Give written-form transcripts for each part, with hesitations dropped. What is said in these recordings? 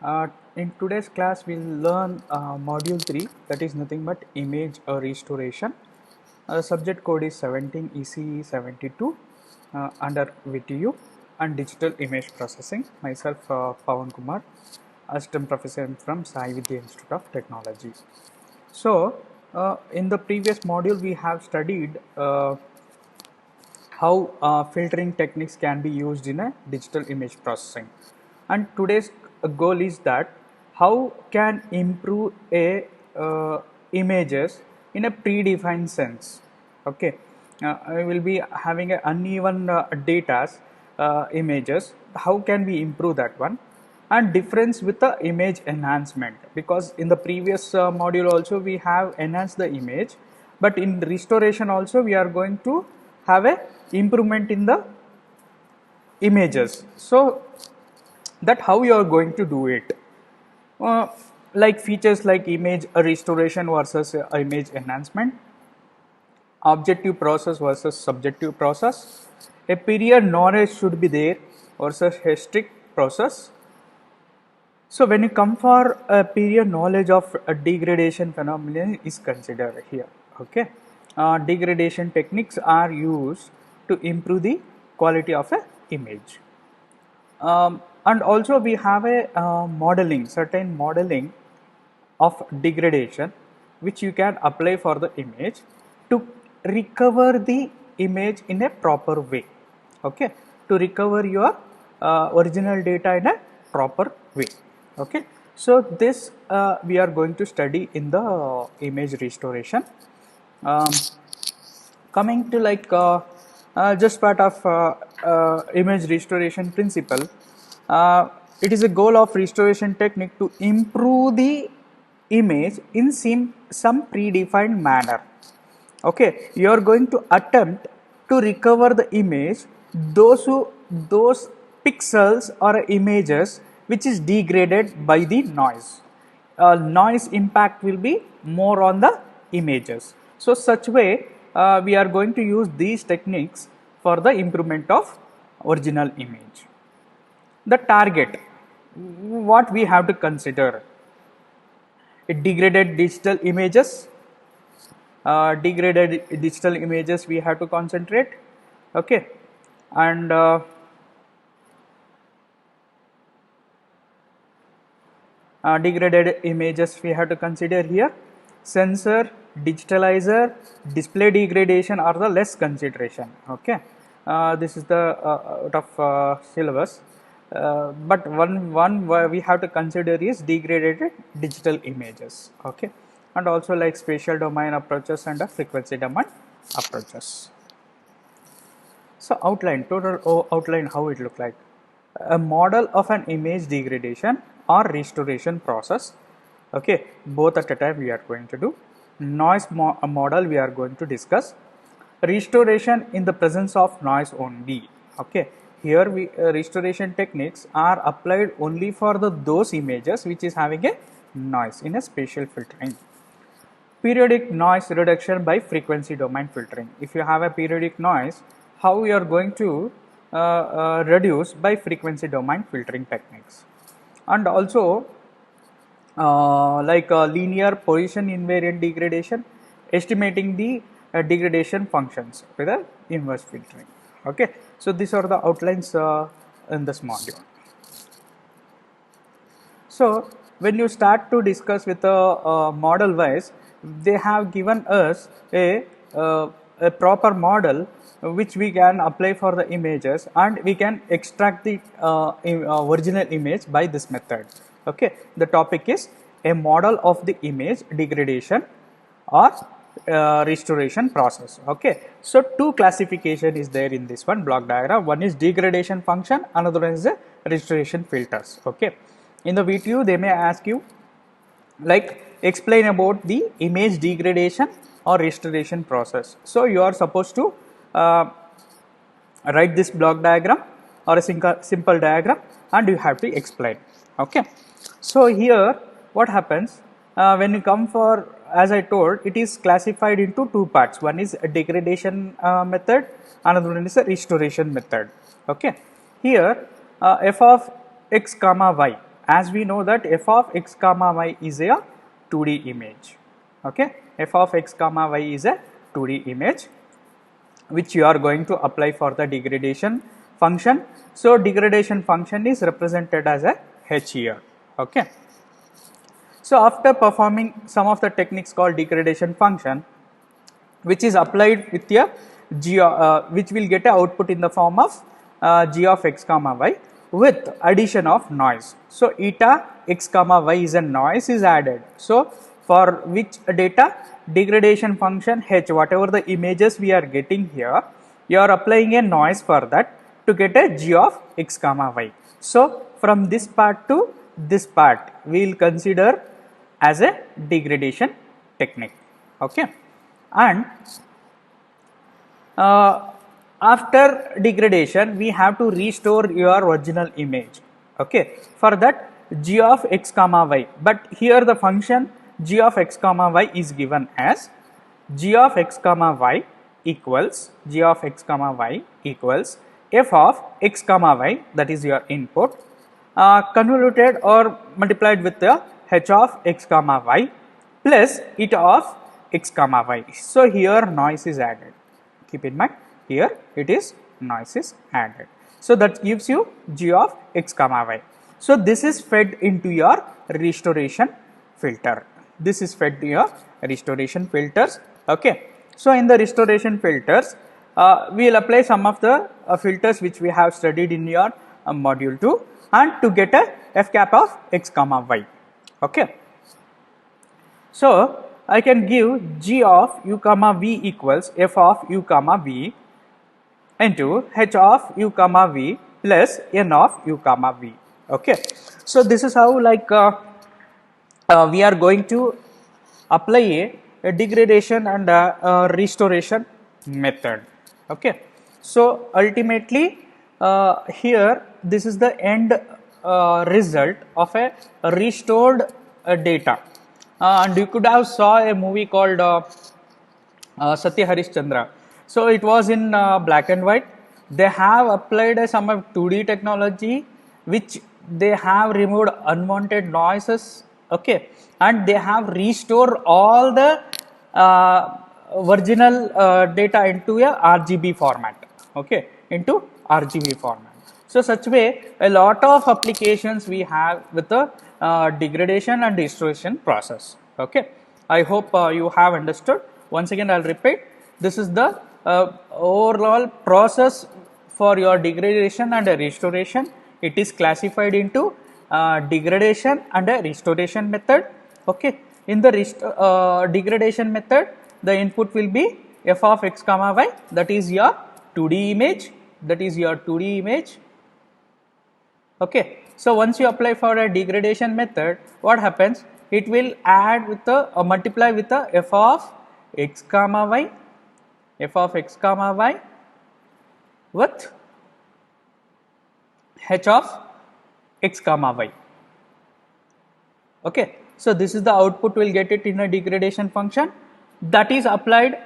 Uh, in today's class, we'll learn module 3, that is nothing but image restoration. Subject code is 17 ECE 72 under VTU and digital image processing. Myself, Pawan Kumar, assistant professor from Sai Vidya Institute of Technology. So, in the previous module, we have studied how filtering techniques can be used in a digital image processing, and today's goal is that how can improve a images in a predefined sense. Okay, I will be having a uneven data images. How can we improve that one? And difference with the image enhancement, because in the previous module also we have enhanced the image, but in restoration also we are going to have a improvement in the images. So that how you are going to do it, uh, like features like image restoration versus image enhancement, objective process versus subjective process, a period knowledge should be there versus heuristic process. So when you come for a period, knowledge of a degradation phenomenon is considered here. Okay, degradation techniques are used to improve the quality of a image. And also we have a modeling, certain modeling of degradation, which you can apply for the image to recover the image in a proper way. Okay, to recover your original data in a proper way. Okay, so this we are going to study in the image restoration. um, Coming to like just part of image restoration principle, it is a goal of restoration technique to improve the image in some predefined manner. Okay, you are going to attempt to recover the image, those pixels or images which is degraded by the noise. Noise impact will be more on the images. So such way we are going to use these techniques for the improvement of original image. The target, what we have to consider, it degraded digital images. Degraded digital images we have to concentrate. Okay, and degraded images we have to consider here. Sensor, digitalizer, display degradation are the less consideration. Okay, this is the out of syllabus, but one we have to consider is degraded digital images. Okay, and also like spatial domain approaches and frequency domain approaches. So total outline how it look like. A model of an image degradation or restoration process. Okay, both at a time we are going to do. Noise model we are going to discuss. Restoration in the presence of noise only. Okay, here we restoration techniques are applied only for those images which is having a noise in a spatial filtering. Periodic noise reduction by frequency domain filtering. If you have a periodic noise, how we are going to reduce by frequency domain filtering techniques. And also like linear position invariant degradation, estimating the degradation functions with a inverse filtering. Okay, so these are the outlines in this module. So when you start to discuss with a model wise, they have given us a proper model which we can apply for the images, and we can extract the original image by this method. Okay, the topic is a model of the image degradation or restoration process. Okay, so two classification is there in this one block diagram. One is degradation function, another one is the restoration filters. Okay, in the VTU they may ask you like explain about the image degradation or restoration process. So you are supposed to write this block diagram or a simple diagram, and you have to explain. Okay, so here what happens when you come for, as I told, it is classified into two parts. One is a degradation method, another one is a restoration method. Okay, here f of x comma y, as we know that f of x comma y is a 2D image. Okay, f of x comma y is a 2D image which you are going to apply for the degradation function. So degradation function is represented as a h here. Okay. So after performing some of the techniques called degradation function, which is applied with a g, which will get a output in the form of g of x comma y with addition of noise. So eta x comma y is a noise is added. So for which data degradation function h, whatever the images we are getting here, you are applying a noise for that to get a g of x comma y. So from this part to this part we will consider as a degradation technique. Okay. And after degradation we have to restore your original image. Okay, for that g of x comma y, but here the function g of x comma y is given as g of x comma y equals g of x comma y equals f of x comma y, that is your input, convoluted or multiplied with the h of x comma y plus eta of x comma y. So here noise is added. Keep in mind, here it is noise is added. So that gives you g of x comma y. So this is fed into your restoration filter. This is fed to your restoration filters. Okay. So in the restoration filters, we will apply some of the filters which we have studied in your module 2, and to get a f cap of x comma y. Okay. So I can give g of u comma v equals f of u comma v into h of u comma v plus n of u comma v. Okay. So this is how like we are going to apply a degradation and restoration method. Okay. So ultimately here this is the end result of a restored data. And you could have saw a movie called Satya Harishchandra. So it was in black and white. They have applied some of 2D technology, which they have removed unwanted noises. Okay, and they have restored all the original data into a RGB format. Okay, into RGB format. So such way a lot of applications we have with the degradation and restoration process. Okay, I hope you have understood. Once again I will repeat, this is the overall process for your degradation and restoration. It is classified into degradation and a restoration method. Okay, in the degradation method the input will be f of x comma y, that is your 2D image, that is your 2D image. Okay, so once you apply for a degradation method, what happens? It will add with the multiply with the f of x comma y, f of x comma y with h of x comma y. Okay, so this is the output, will get it in a degradation function that is applied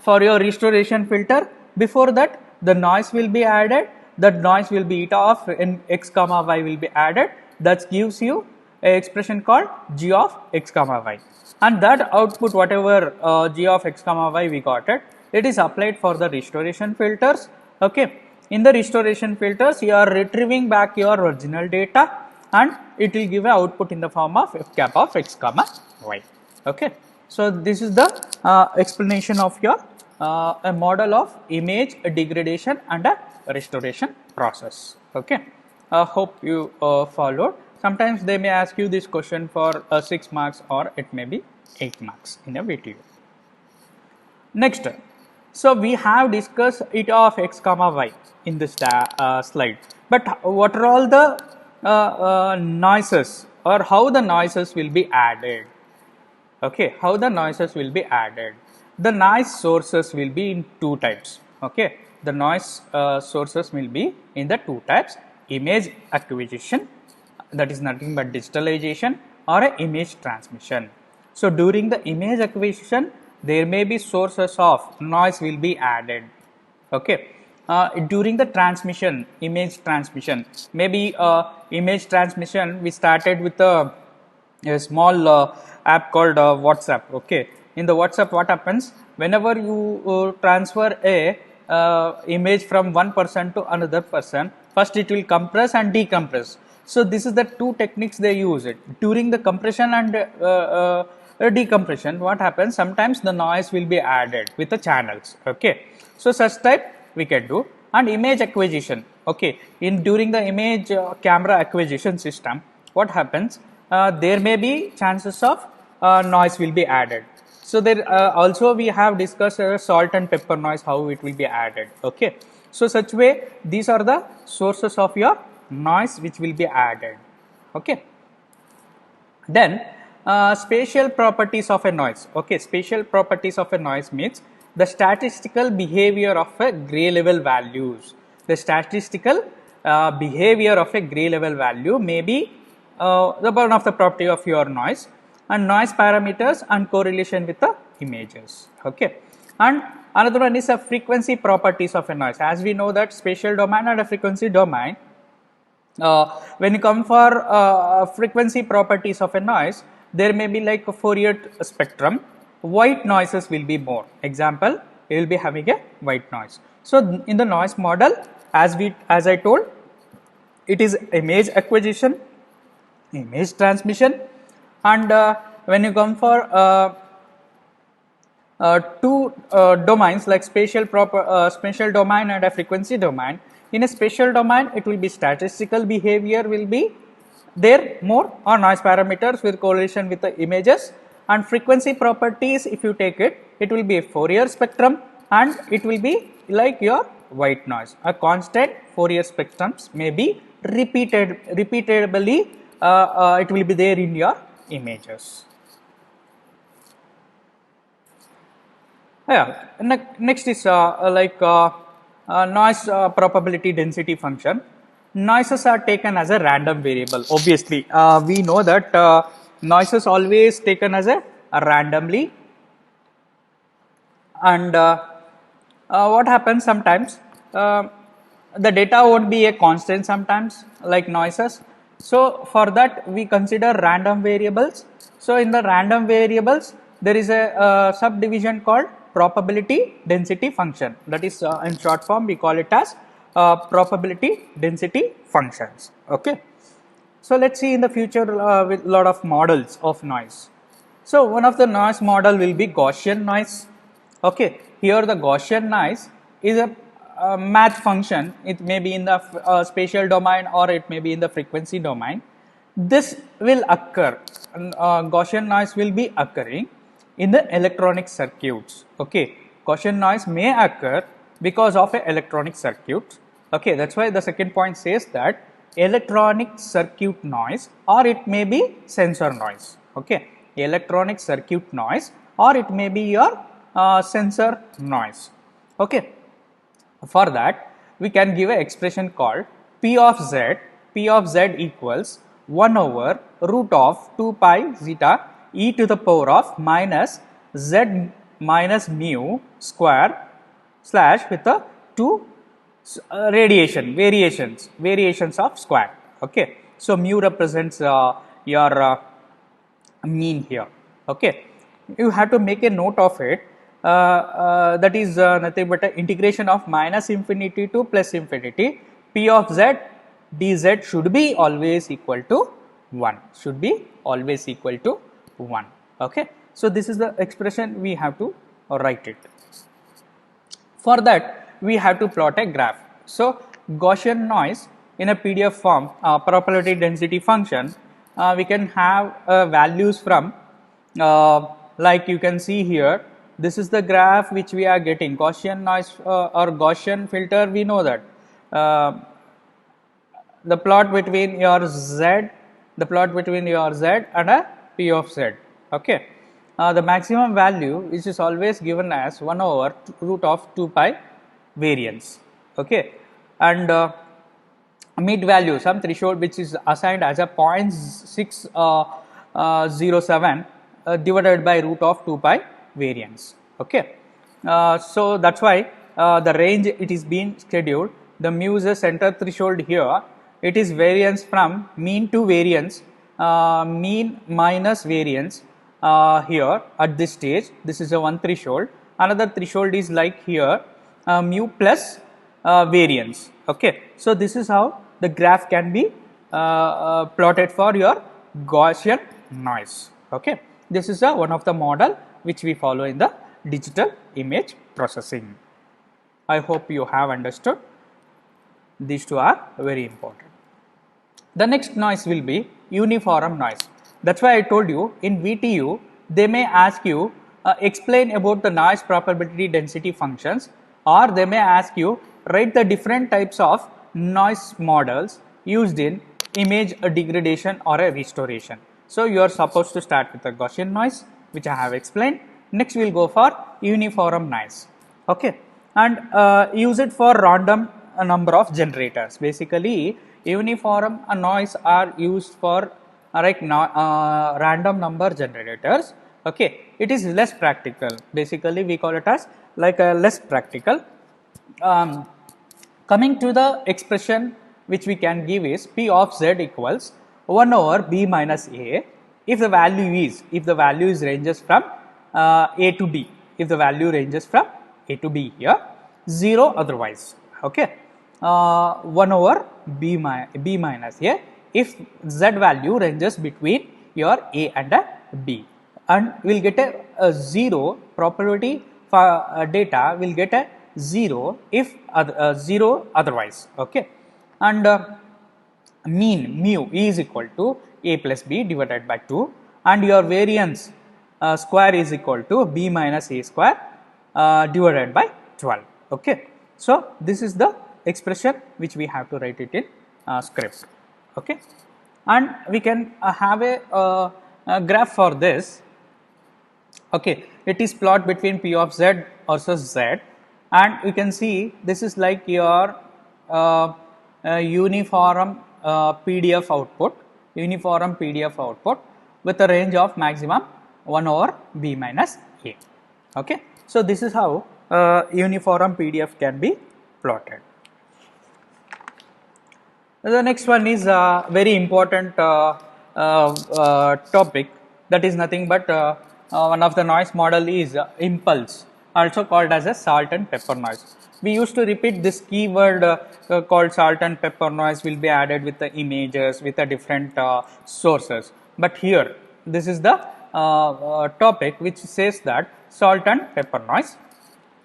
for your restoration filter. Before that the noise will be added, that noise will be eta of x comma y will be added, that gives you a expression called g of x comma y, and that output whatever g of x comma y we got it is applied for the restoration filters. Okay, in the restoration filters you are retrieving back your original data and it will give a output in the form of f cap of x comma y. Okay, so this is the explanation of your a model of image degradation and a restoration process. Okay, hope you followed. Sometimes they may ask you this question for 6 marks or it may be 8 marks in a video. Next, so we have discussed eta of x comma y in this slide, but what are all the noises, or how the noises will be added? Okay, how the noises will be added? The noise sources will be in 2 types. Okay, the noise sources will be in the 2 types: image acquisition, that is nothing but digitalization, or a image transmission. So during the image acquisition there may be sources of noise will be added. Okay, during the transmission, image transmission, maybe image transmission, we started with a small app called WhatsApp. Okay, in the WhatsApp, what happens whenever you transfer a image from one person to another person, first it will compress and decompress. So this is the two techniques they use it during the compression and decompression. What happens, sometimes the noise will be added with the channels. Okay, so such type we can do. And image acquisition, okay, in during the image camera acquisition system, what happens, there may be chances of noise will be added. So there also we have discussed salt and pepper noise, how it will be added. Okay, so such way these are the sources of your noise which will be added. Okay, then spatial properties of a noise. Okay, spatial properties of a noise means the statistical behavior of a gray level values. The statistical behavior of a gray level value may be the one of the property of your noise, and noise parameters and correlation with the images. Okay, and another one is a frequency properties of a noise. As we know that spatial domain and a frequency domain, when you come for frequency properties of a noise, there may be like a Fourier spectrum. White noises will be more. Example, you will be having a white noise. So in the noise model, as I told, it is image acquisition, image transmission, and when you come for two domains like spatial domain and a frequency domain. In a spatial domain, it will be statistical behavior will be there more, or noise parameters with correlation with the images, and frequency properties, if you take it, it will be a Fourier spectrum, and it will be like your white noise. A constant Fourier spectrums may be repeatably it will be there in your images. Yeah, next is noise probability density function. Noises are taken as a random variable. Obviously, we know that noises always taken as a randomly, and what happens sometimes, the data won't be a constant sometimes like noises. So for that we consider random variables. So in the random variables there is a subdivision called probability density function. That is in short form we call it as probability density functions. Okay. So let's see in the future with lot of models of noise. So one of the noise model will be Gaussian noise. Okay, here the Gaussian noise is a math function. It may be in the spatial domain or it may be in the frequency domain. This will occur, Gaussian noise will be occurring in the electronic circuits. Okay, Gaussian noise may occur because of a electronic circuit. Okay, that's why the second point says that electronic circuit noise, or it may be sensor noise. Okay, electronic circuit noise, or it may be your sensor noise. Okay, for that we can give an expression called P of Z. P of Z equals 1 over root of 2 pi zeta e to the power of minus Z minus mu square slash with the 2 variations of square. Okay, so mu represents your mean here. Okay, you have to make a note of it. That is nothing but an integration of minus infinity to plus infinity. P of Z dz should be always equal to 1. Should be always equal to 1. Okay, so this is the expression we have to write it. For that we have to plot a graph. So Gaussian noise in a PDF form, probability density function, we can have values from like you can see here. This is the graph which we are getting. Gaussian noise or Gaussian filter, we know that the plot between your Z and a P of Z. Okay, the maximum value which is always given as 1 over root of 2 pi variance. Okay, and mid value, some threshold which is assigned as a 0.607 divided by root of 2 pi variance. Okay, so that's why the range it is being scheduled, the mu is a center threshold here. It is variance from mean to variance, mean minus variance here at this stage. This is a one threshold. Another threshold is like here mu plus variance. Okay, so this is how the graph can be plotted for your Gaussian noise. Okay, this is one of the model which we follow in the digital image processing. I hope you have understood. These two are very important. The next noise will be uniform noise. That's why I told you in VTU they may ask you explain about the noise probability density functions, or they may ask you write the different types of noise models used in image degradation or a restoration. So you are supposed to start with the Gaussian noise, which I have explained. Next we will go for uniform noise. Okay, and use it for random number of generators. Basically uniform noise are used for random number generators. Okay, it is less practical. Basically we call it as like a less practical. Coming to the expression which we can give is P of Z equals 1 over B minus A if the value is ranges from A to B, if the value ranges from A to B here, 0 otherwise. Okay, 1 over B minus A if Z value ranges between your A and B, and we will get a 0 probability for data will get a 0 if 0 otherwise. Okay, and mean mu is equal to A plus B divided by 2, and your variance square is equal to B minus A square divided by 12. Okay, so this is the expression which we have to write it in script. Okay, and we can have a graph for this. Okay, it is plot between P of Z versus Z, and you can see this is like your uniform PDF output with a range of maximum 1 over B minus A. Okay, so this is how uniform PDF can be plotted. The next one is a very important topic, that is nothing but one of the noise model is impulse, also called as a salt and pepper noise. We used to repeat this keyword called salt and pepper noise will be added with the images with the different sources, but here this is the topic which says that salt and pepper noise,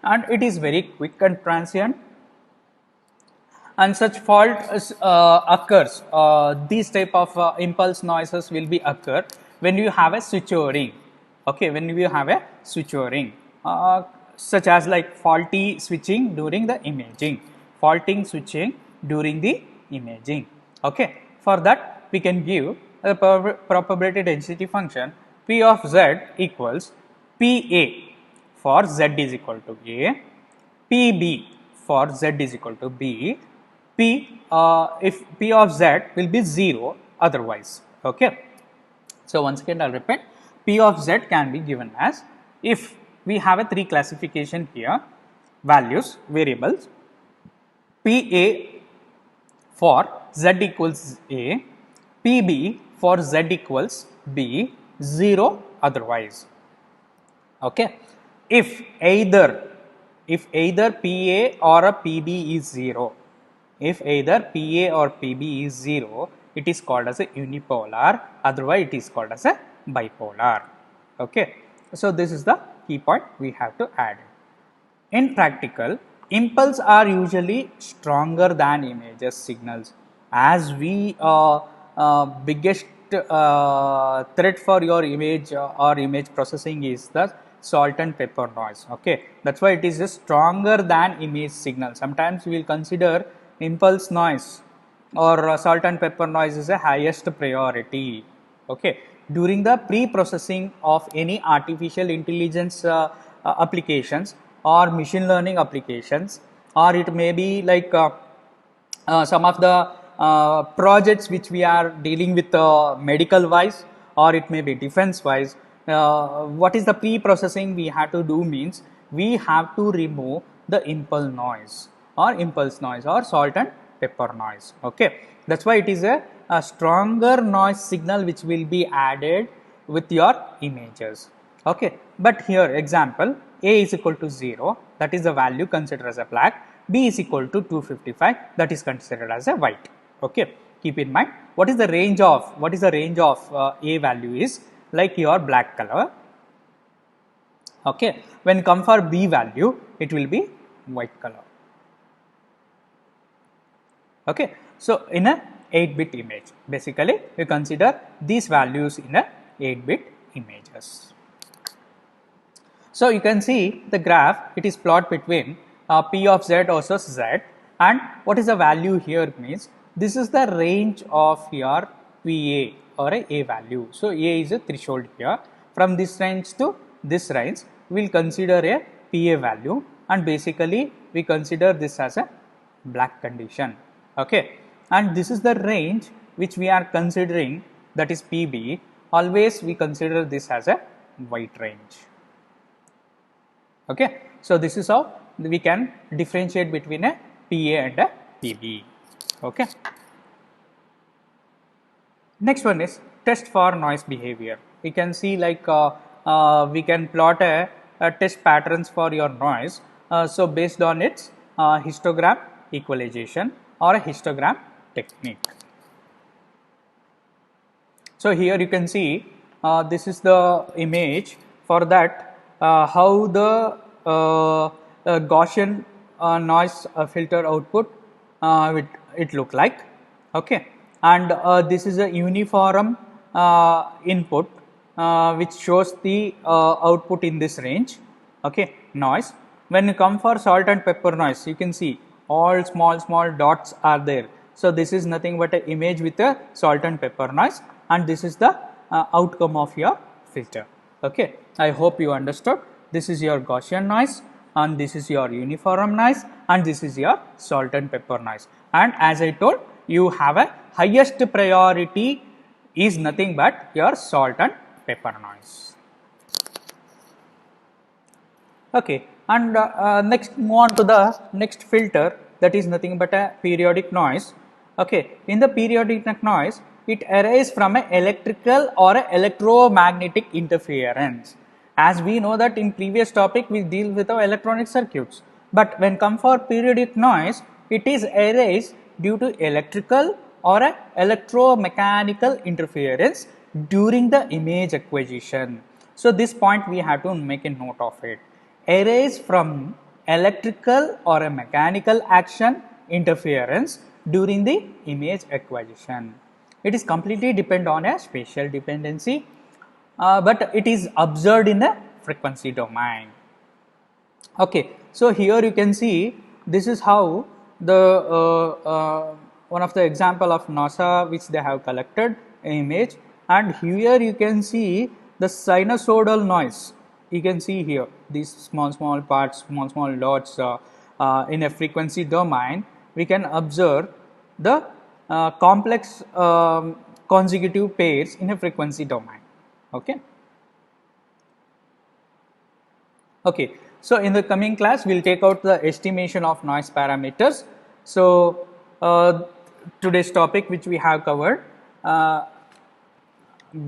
and it is very quick and transient, and such fault occurs, these type of impulse noises will be occur when you have a switch o-ring. Okay, when you have a switch o-ring, such as like faulty switching during the imaging, Okay, for that we can give a probability density function P of Z equals PA for Z is equal to A, PB for Z is equal to B, if P of Z will be 0 otherwise. Okay, so once again I will repeat, P of Z can be given as, if we have a 3 classification here, values, variables, PA for Z equals A, PB for Z equals B, 0 otherwise. Okay, if either PA or a PB is 0, it is called as a unipolar, otherwise it is called as a bipolar. Okay, so this is the key point we have to add. In practical, impulse are usually stronger than images signals, as we biggest threat for your image or image processing is the salt and pepper noise. Okay, that's why it is just stronger than image signal. Sometimes we will consider impulse noise or salt and pepper noise is a highest priority. Okay, during the pre-processing of any artificial intelligence applications or machine learning applications, or it may be like some of the projects which we are dealing with medical wise, or it may be defense wise. What is the pre-processing we have to do means we have to remove the impulse noise or salt and pepper noise. Okay, that's why it is a stronger noise signal which will be added with your images. Okay, but here example, A is equal to 0, that is the value considered as a black, B is equal to 255, that is considered as a white. Okay, keep in mind what is the range of A value is like your black color. Okay, when come for B value, it will be white color. Okay, so in a 8-bit image, basically we consider these values in a 8-bit images. So you can see the graph, it is plot between P of Z versus Z, and what is the value here means this is the range of your PA or a value. So A is a threshold here. From this range to this range, we will consider a PA value, and basically we consider this as a black condition. Okay, and this is the range which we are considering, that is PB. Always we consider this as a white range. Okay, so this is how we can differentiate between a PA and a PB. Okay. Next one is test for noise behavior. We can see like we can plot a test patterns for your noise. So based on its histogram equalization or a histogram technique. So here you can see this is the image. For that, how the Gaussian noise filter output it look like. Okay, and this is a uniform input which shows the output in this range. Okay, noise. When you come for salt and pepper noise, you can see all small dots are there. So this is nothing but an image with a salt and pepper noise, and this is the outcome of your filter. Okay, I hope you understood. This is your Gaussian noise, and this is your uniform noise, and this is your salt and pepper noise. And as I told, you have a highest priority is nothing but your salt and pepper noise. Okay, and next move on to the next filter, that is nothing but a periodic noise. Okay, in the periodic noise, it arises from an electrical or a electromagnetic interference. As we know that in previous topic we deal with our electronic circuits, but when come for periodic noise, it is arise due to electrical or a electromechanical interference during the image acquisition. So this point we have to make a note of it. Arise from electrical or a mechanical action interference during the image acquisition. It is completely depend on a spatial dependency, but it is observed in the frequency domain. Okay, so here you can see this is how the one of the example of NASA which they have collected an image, and here you can see the sinusoidal noise. You can see here these small parts, small dots in a frequency domain. We can observe the complex consecutive pairs in a frequency domain. Okay. Okay. So in the coming class, we'll take out the estimation of noise parameters. So today's topic which we have covered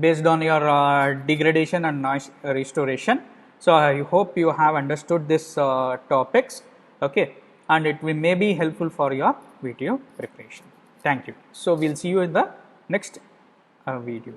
based on your degradation and noise restoration. So I hope you have understood this topics. Okay, and it may be helpful for your video preparation. Thank you. So we'll see you in the next video.